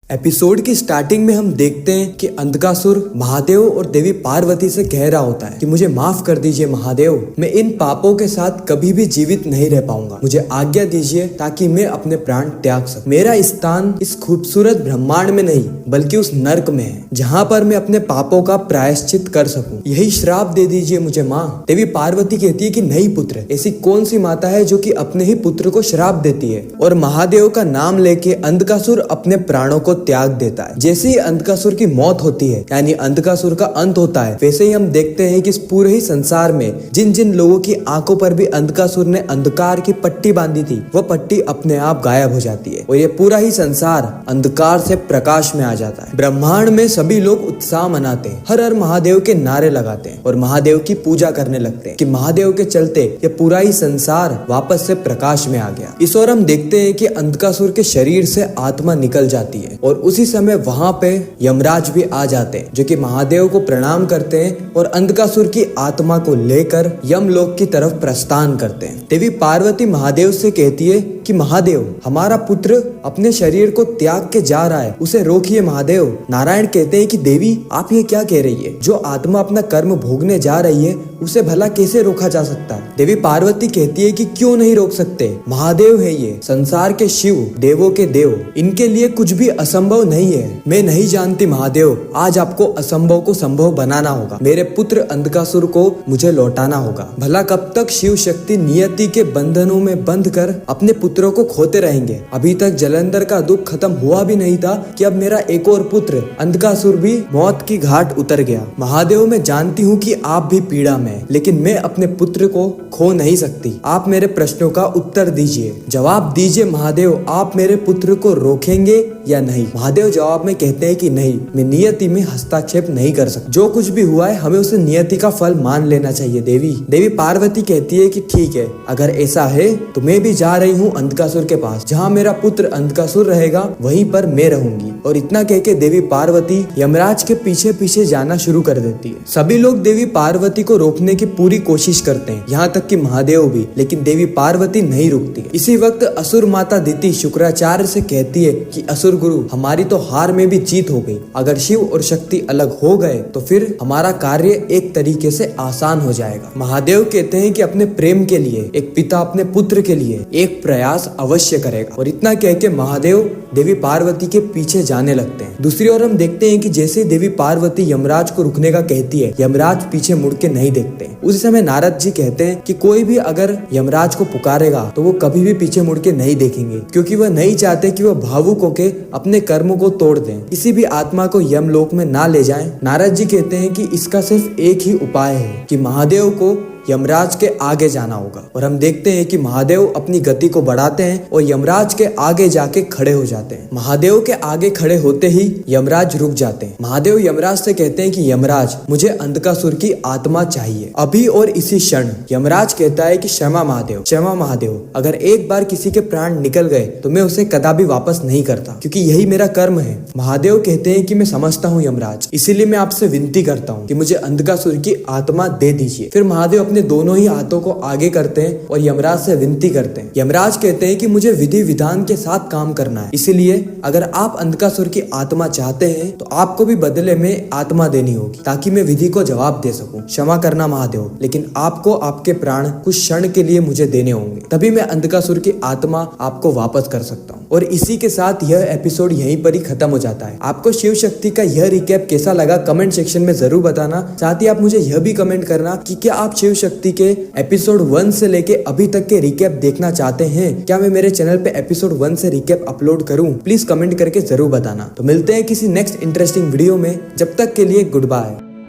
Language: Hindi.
एपिसोड की स्टार्टिंग में हम देखते हैं कि अंधकासुर महादेव और देवी पार्वती से कह रहा होता है कि मुझे माफ कर दीजिए महादेव, मैं इन पापों के साथ कभी भी जीवित नहीं रह पाऊंगा, मुझे आज्ञा दीजिए ताकि मैं अपने प्राण त्याग सकूं। मेरा स्थान इस खूबसूरत ब्रह्मांड में नहीं बल्कि उस नर्क में है जहाँ पर मैं अपने पापों का प्रायश्चित कर सकूं। यही श्राप दे दीजिए मुझे माँ। देवी पार्वती कहती है कि नहीं पुत्र, ऐसी कौन सी माता है जो कि अपने ही पुत्र को श्राप देती है। और महादेव का नाम लेके अंधकासुर अपने प्राणों को त्याग देता है। जैसे ही अंधकासुर की मौत होती है यानी अंधकासुर का अंत होता है, वैसे ही हम देखते हैं कि इस पूरे ही संसार में जिन जिन लोगों की आंखों पर भी अंधकासुर ने अंधकार की पट्टी बांधी थी, वह पट्टी अपने आप गायब हो जाती है और ये पूरा ही संसार अंधकार से प्रकाश में आ जाता है। ब्रह्मांड में सभी लोग उत्साह मनाते हैं, हर हर महादेव के नारे लगाते हैं और महादेव की पूजा करने लगते हैं कि महादेव के चलते ये पूरा ही संसार वापस से प्रकाश में आ गया। इस ओर हम देखते हैं कि अंधकासुर के शरीर से आत्मा निकल जाती है और उसी समय वहां पे यमराज भी आ जाते हैं जो कि महादेव को प्रणाम करते हैं और अंधकासुर की आत्मा को लेकर यमलोक की तरफ प्रस्थान करते हैं। देवी पार्वती महादेव से कहती है कि महादेव, हमारा पुत्र अपने शरीर को त्याग के जा रहा है, उसे रोकिए महादेव। नारायण कहते हैं कि देवी आप ये क्या कह रही है, जो आत्मा अपना कर्म भोगने जा रही है उसे भला कैसे रोका जा सकता है। देवी पार्वती कहती है कि क्यों नहीं रोक सकते, महादेव है ये संसार के शिव, देवों के देव, इनके लिए कुछ भी असंभव नहीं है। मैं नहीं जानती महादेव, आज आपको असंभव को संभव बनाना होगा, मेरे पुत्र अंधकासुर को मुझे लौटाना होगा। भला कब तक शिव शक्ति नियति के बंधनों में बंध कर अपने पुत्रों को खोते रहेंगे। अभी तक जलंधर का दुख खत्म हुआ भी नहीं था कि अब मेरा एक और पुत्र अंधकासुर भी मौत की घाट उतर गया। महादेव, मैं जानती हूँ कि आप भी पीड़ा में, लेकिन मैं अपने पुत्र को खो नहीं सकती। आप मेरे प्रश्नों का उत्तर दीजिए, जवाब दीजिए महादेव, आप मेरे पुत्र को रोकेंगे या नहीं। महादेव जवाब में कहते हैं कि नहीं, मैं नियति में हस्तक्षेप नहीं कर सकता, जो कुछ भी हुआ है हमें उसे नियति का फल मान लेना चाहिए। देवी पार्वती कहती है कि ठीक है, अगर ऐसा है तो मैं भी जा रही हूँ अंधकासुर के पास, जहाँ मेरा पुत्र अंधकासुर रहेगा वहीं पर मैं रहूंगी। और इतना कह के देवी पार्वती यमराज के पीछे पीछे जाना शुरू कर देती है। सभी लोग देवी पार्वती को रोकने की पूरी कोशिश करते हैं, यहाँ तक कि महादेव भी, लेकिन देवी पार्वती नहीं रुकती। इसी वक्त असुर माता दिति शुक्राचार्य से कहती है कि असुर गुरु, हमारी तो हार में भी जीत हो गई, अगर शिव और शक्ति अलग हो गए तो फिर हमारा कार्य एक तरीके से आसान हो जाएगा। महादेव कहते हैं कि अपने प्रेम के लिए एक पिता अपने पुत्र के लिए एक प्रयास अवश्य करेगा। और इतना कह के महादेव देवी पार्वती के पीछे जाने लगते हैं। दूसरी ओर हम देखते हैं कि जैसे देवी पार्वती यमराज को रुकने का कहती है, यमराज पीछे मुड़ के नहीं देखते। उसी समय नारद जी कहते हैं कि कोई भी अगर यमराज को पुकारेगा तो वो कभी भी पीछे मुड़ के नहीं देखेंगे, क्योंकि वह नहीं चाहते कि वह भावुक होके अपने कर्मों को तोड़ दें, किसी भी आत्मा को यमलोक में ना ले जाएं। नारद जी कहते हैं कि इसका सिर्फ एक ही उपाय है कि महादेव को यमराज के आगे जाना होगा। और हम देखते हैं कि महादेव अपनी गति को बढ़ाते हैं और यमराज के आगे जाके खड़े हो जाते हैं। महादेव के आगे खड़े होते ही यमराज रुक जाते हैं। महादेव यमराज से कहते हैं कि यमराज, मुझे अंधकासुर की आत्मा चाहिए अभी और इसी क्षण। यमराज कहता है कि क्षमा महादेव, क्षमा महादेव, अगर एक बार किसी के प्राण निकल गए तो मैं उसे कदापि वापस नहीं करता, क्योंकि यही मेरा कर्म है। महादेव कहते हैं कि मैं समझता हूँ यमराज, इसीलिए मैं आपसे विनती करता हूँ कि मुझे अंधकासुर की आत्मा दे दीजिए। फिर महादेव अपने दोनों ही हाथों को आगे करते हैं और यमराज से विनती करते हैं। यमराज कहते हैं कि मुझे विधि विधान के साथ काम करना है, इसलिए अगर आप अंधकासुर की आत्मा चाहते हैं तो आपको भी बदले में आत्मा देनी होगी ताकि मैं विधि को जवाब दे सकूं। क्षमा करना महादेव, लेकिन आपको आपके प्राण कुछ क्षण के लिए मुझे देने होंगे, तभी मैं अंधकासुर की आत्मा आपको वापस कर सकता हूँ। और इसी के साथ यह एपिसोड यहीं पर ही खत्म हो जाता है। आपको शिव शक्ति का यह रिकैप कैसा लगा कमेंट सेक्शन में जरूर बताना। साथ ही आप मुझे यह भी कमेंट करना कि क्या आप शिव शक्ति के एपिसोड 1 से लेके अभी तक के रिकैप देखना चाहते हैं। क्या मैं मेरे चैनल पे एपिसोड 1 से रिकैप अपलोड करूं? प्लीज कमेंट करके जरूर बताना। तो मिलते हैं किसी नेक्स्ट इंटरेस्टिंग वीडियो में, जब तक के लिए गुड बाय।